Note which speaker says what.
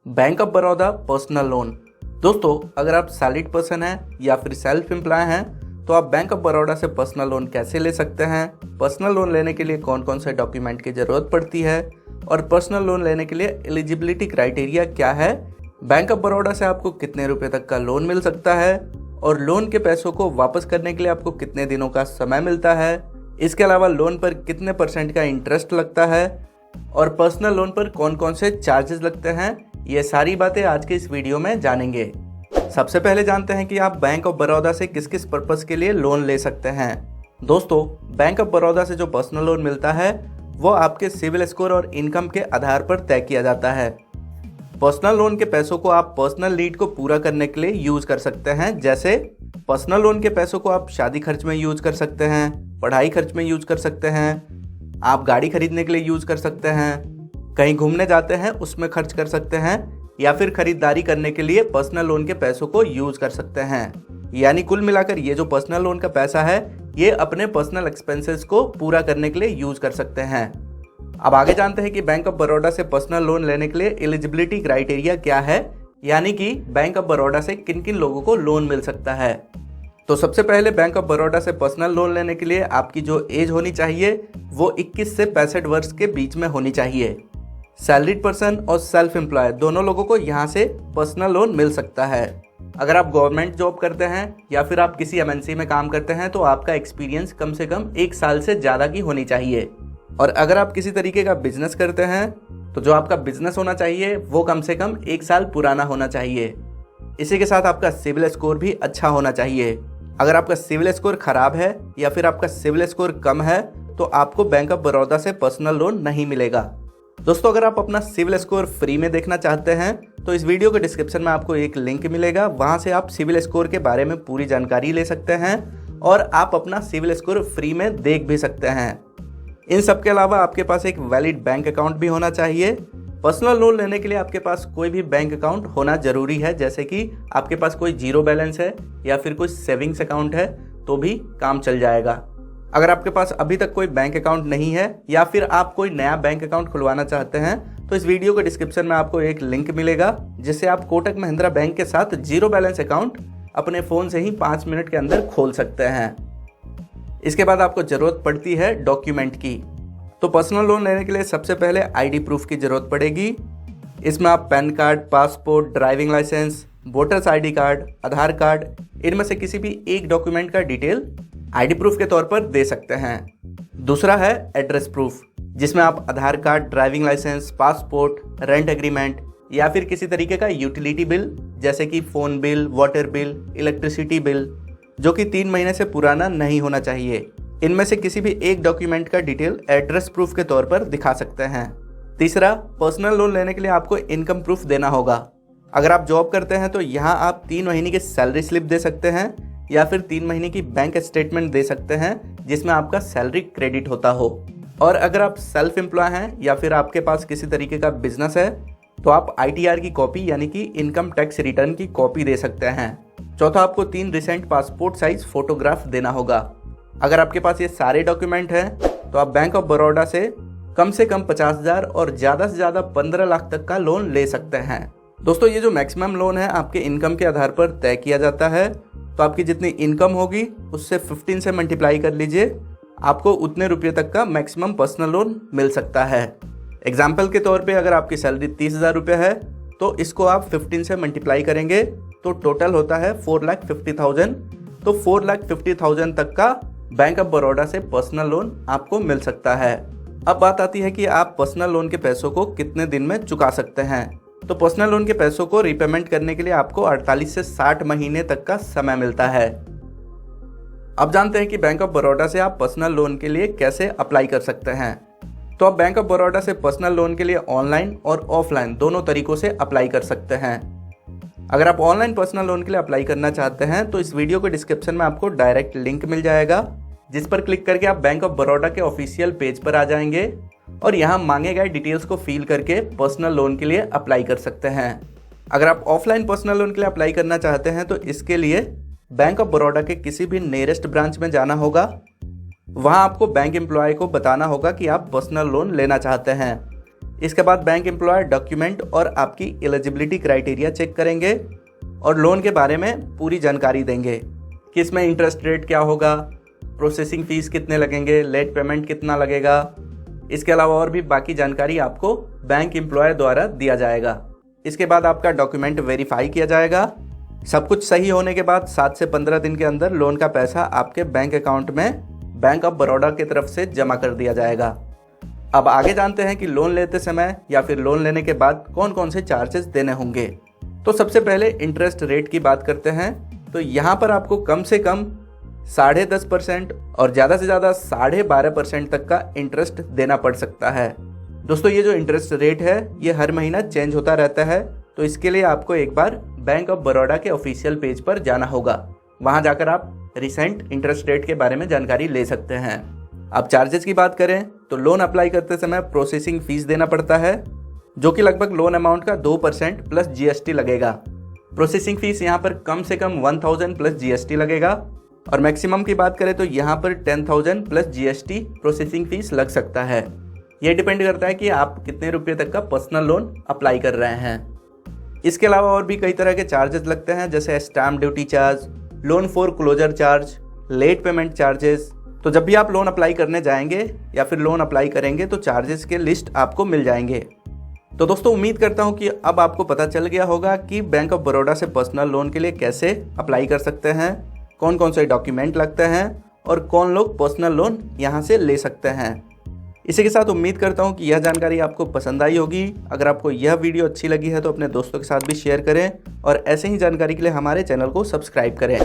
Speaker 1: Bank of Baroda personal loan. दोस्तों, अगर आप सैलरीड पर्सन हैं या फिर सेल्फ एम्प्लॉय हैं तो आप बैंक ऑफ बड़ौदा से पर्सनल लोन कैसे ले सकते हैं, पर्सनल लोन लेने के लिए कौन कौन से डॉक्यूमेंट की ज़रूरत पड़ती है और पर्सनल लोन लेने के लिए एलिजिबिलिटी क्राइटेरिया क्या है, बैंक ऑफ बड़ौदा से आपको कितने रुपए तक का लोन मिल सकता है और लोन के पैसों को वापस करने के लिए आपको कितने दिनों का समय मिलता है, इसके अलावा लोन पर कितने % का इंटरेस्ट लगता है और पर्सनल लोन पर कौन कौन से चार्जेस लगते हैं, ये सारी बातें आज के इस वीडियो में जानेंगे। सबसे पहले जानते हैं कि आप बैंक ऑफ बड़ौदा से किस किस पर्पस के लिए लोन ले सकते हैं। दोस्तों, बैंक ऑफ बड़ौदा से जो पर्सनल लोन मिलता है वो आपके सिविल स्कोर और इनकम के आधार पर तय किया जाता है। पर्सनल लोन के पैसों को आप पर्सनल नीड को पूरा करने के लिए यूज कर सकते हैं, जैसे पर्सनल लोन के पैसों को आप शादी खर्च में यूज कर सकते हैं, पढ़ाई खर्च में यूज कर सकते हैं, आप गाड़ी खरीदने के लिए यूज कर सकते हैं, कहीं घूमने जाते हैं उसमें खर्च कर सकते हैं या फिर खरीदारी करने के लिए पर्सनल लोन के पैसों को यूज कर सकते हैं। यानी कुल मिलाकर ये जो पर्सनल लोन का पैसा है ये अपने पर्सनल एक्सपेंसेस को पूरा करने के लिए यूज कर सकते हैं। अब आगे जानते हैं कि बैंक ऑफ बड़ौदा से पर्सनल लोन लेने के लिए एलिजिबिलिटी क्राइटेरिया क्या है, यानी कि बैंक ऑफ बड़ौदा से किन किन लोगों को लोन मिल सकता है। तो सबसे पहले बैंक ऑफ बड़ौदा से पर्सनल लोन लेने के लिए आपकी जो एज होनी चाहिए वो 21 से 65 वर्ष के बीच में होनी चाहिए। सैलरीड पर्सन और सेल्फ एम्प्लॉय दोनों लोगों को यहाँ से पर्सनल लोन मिल सकता है। अगर आप गवर्नमेंट जॉब करते हैं या फिर आप किसी एमएनसी में काम करते हैं तो आपका एक्सपीरियंस कम से कम 1 साल से ज़्यादा की होनी चाहिए। और अगर आप किसी तरीके का बिजनेस करते हैं तो जो आपका बिजनेस होना चाहिए वो कम से कम 1 साल पुराना होना चाहिए। इसी के साथ आपका सिविल स्कोर भी अच्छा होना चाहिए। अगर आपका सिविल स्कोर खराब है या फिर आपका सिविल स्कोर कम है तो आपको बैंक ऑफ बड़ौदा से पर्सनल लोन नहीं मिलेगा। दोस्तों, अगर आप अपना सिविल स्कोर फ्री में देखना चाहते हैं तो इस वीडियो के डिस्क्रिप्शन में आपको एक लिंक मिलेगा, वहां से आप सिविल स्कोर के बारे में पूरी जानकारी ले सकते हैं और आप अपना सिविल स्कोर फ्री में देख भी सकते हैं। इन सब के अलावा आपके पास एक वैलिड बैंक अकाउंट भी होना चाहिए। पर्सनल लोन लेने के लिए आपके पास कोई भी बैंक अकाउंट होना जरूरी है, जैसे कि आपके पास कोई जीरो बैलेंस है या फिर कोई सेविंग्स अकाउंट है तो भी काम चल जाएगा। अगर आपके पास अभी तक कोई बैंक अकाउंट नहीं है या फिर आप कोई नया बैंक अकाउंट खुलवाना चाहते हैं तो इस वीडियो के डिस्क्रिप्शन में आपको एक लिंक मिलेगा जिससे आप कोटक महिंद्रा बैंक के साथ जीरो बैलेंस अकाउंट अपने फ़ोन से ही 5 मिनट के अंदर खोल सकते हैं। इसके बाद आपको ज़रूरत पड़ती है डॉक्यूमेंट की। तो पर्सनल लोन लेने के लिए सबसे पहले आईडी प्रूफ की ज़रूरत पड़ेगी। इसमें आप PAN card, passport, driving licence, voters ID card, Aadhaar card, इनमें से किसी भी एक डॉक्यूमेंट का डिटेल आईडी प्रूफ के तौर पर दे सकते हैं। दूसरा है एड्रेस प्रूफ, जिसमें आप Aadhaar card, driving licence, passport, rent agreement या फिर किसी तरीके का यूटिलिटी बिल जैसे कि phone bill, water bill, electricity bill जो कि 3 महीने से पुराना नहीं होना चाहिए, इनमें से किसी भी एक डॉक्यूमेंट का डिटेल एड्रेस प्रूफ के तौर पर दिखा सकते हैं। तीसरा, पर्सनल लोन लेने के लिए आपको इनकम प्रूफ देना होगा। अगर आप जॉब करते हैं तो यहाँ आप 3 महीने की सैलरी स्लिप दे सकते हैं या फिर 3 महीने की बैंक स्टेटमेंट दे सकते हैं जिसमें आपका सैलरी क्रेडिट होता हो। और अगर आप सेल्फ एम्प्लॉय हैं या फिर आपके पास किसी तरीके का बिजनेस है तो आप ITR की कॉपी यानी कि इनकम टैक्स रिटर्न की कॉपी दे सकते हैं। चौथा, आपको 3 रिसेंट पासपोर्ट साइज फोटोग्राफ देना होगा। अगर आपके पास ये सारे डॉक्यूमेंट हैं तो आप बैंक ऑफ बड़ौदा से कम 50,000 और ज़्यादा से ज़्यादा 15 लाख तक का लोन ले सकते हैं। दोस्तों, ये जो मैक्सिमम लोन है आपके इनकम के आधार पर तय किया जाता है, तो आपकी जितनी इनकम होगी उससे 15 से मल्टीप्लाई कर लीजिए, आपको उतने रुपये तक का मैक्सिमम पर्सनल लोन मिल सकता है। एग्जाम्पल के तौर पे अगर आपकी सैलरी 30,000 रुपये है तो इसको आप 15 से मल्टीप्लाई करेंगे तो टोटल होता है 4,50,000। तो 4,50,000 तक का बैंक ऑफ बड़ौदा से पर्सनल लोन आपको मिल सकता है। अब बात आती है कि आप पर्सनल लोन के पैसों को कितने दिन में चुका सकते हैं। तो पर्सनल लोन के पैसों को रीपेमेंट करने के लिए आपको 48 से 60 महीने तक का समय मिलता है। अब जानते हैं कि बैंक ऑफ बड़ौदा से आप पर्सनल लोन के लिए कैसे अप्लाई कर सकते हैं। तो आप बैंक ऑफ बड़ौदा से पर्सनल लोन के लिए ऑनलाइन और ऑफलाइन दोनों तरीकों से अप्लाई कर सकते हैं। अगर आप ऑनलाइन पर्सनल लोन के लिए अप्लाई करना चाहते हैं तो इस वीडियो के डिस्क्रिप्शन में आपको डायरेक्ट लिंक मिल जाएगा, जिस पर क्लिक करके आप बैंक ऑफ बड़ौदा के ऑफिशियल पेज पर आ जाएंगे और यहाँ मांगे गए डिटेल्स को फिल करके पर्सनल लोन के लिए अप्लाई कर सकते हैं। अगर आप ऑफलाइन पर्सनल लोन के लिए अप्लाई करना चाहते हैं तो इसके लिए बैंक ऑफ बड़ौदा के किसी भी नियरेस्ट ब्रांच में जाना होगा। वहाँ आपको बैंक एम्प्लॉय को बताना होगा कि आप पर्सनल लोन लेना चाहते हैं। इसके बाद बैंक एम्प्लॉयर डॉक्यूमेंट और आपकी एलिजिबिलिटी क्राइटेरिया चेक करेंगे और लोन के बारे में पूरी जानकारी देंगे कि इसमें इंटरेस्ट रेट क्या होगा, प्रोसेसिंग फ़ीस कितने लगेंगे, लेट पेमेंट कितना लगेगा। इसके अलावा और भी बाकी जानकारी आपको बैंक एम्प्लॉयर द्वारा दिया जाएगा। इसके बाद आपका डॉक्यूमेंट वेरीफाई किया जाएगा। सब कुछ सही होने के बाद 7 से 15 दिन के अंदर लोन का पैसा आपके बैंक अकाउंट में बैंक ऑफ बड़ौदा की तरफ से जमा कर दिया जाएगा। अब आगे जानते हैं कि लोन लेते समय या फिर लोन लेने के बाद कौन कौन से चार्जेस देने होंगे। तो सबसे पहले इंटरेस्ट रेट की बात करते हैं। तो यहाँ पर आपको कम से कम 10.5% और ज़्यादा से ज़्यादा 12.5% तक का इंटरेस्ट देना पड़ सकता है। दोस्तों ये जो इंटरेस्ट रेट है ये हर महीना चेंज होता रहता है, तो इसके लिए आपको एक बार बैंक ऑफ बड़ौदा के ऑफिशियल पेज पर जाना होगा। वहाँ जाकर आप रिसेंट इंटरेस्ट रेट के बारे में जानकारी ले सकते हैं। अब चार्जेस की बात करें तो लोन अप्लाई करते समय प्रोसेसिंग फीस देना पड़ता है, जो कि लगभग लोन अमाउंट का 2% प्लस GST लगेगा। प्रोसेसिंग फीस यहाँ पर कम से कम 1000 प्लस GST लगेगा और मैक्सिमम की बात करें तो यहाँ पर 10,000 प्लस GST प्रोसेसिंग फीस लग सकता है। ये डिपेंड करता है कि आप कितने रुपये तक का पर्सनल लोन अप्लाई कर रहे हैं। इसके अलावा और भी कई तरह के चार्जेस लगते हैं, जैसे stamp duty charge, loan foreclosure charge, late payment charges. तो जब भी आप लोन अप्लाई करने जाएंगे या फिर लोन अप्लाई करेंगे तो चार्जेस के लिस्ट आपको मिल जाएंगे। तो दोस्तों उम्मीद करता हूँ कि अब आपको पता चल गया होगा कि बैंक ऑफ बड़ौदा से पर्सनल लोन के लिए कैसे अप्लाई कर सकते हैं, कौन कौन से डॉक्यूमेंट लगते हैं और कौन लोग पर्सनल लोन यहाँ से ले सकते हैं। इसी के साथ उम्मीद करता हूँ कि यह जानकारी आपको पसंद आई होगी। अगर आपको यह वीडियो अच्छी लगी है तो अपने दोस्तों के साथ भी शेयर करें और ऐसे ही जानकारी के लिए हमारे चैनल को सब्सक्राइब करें।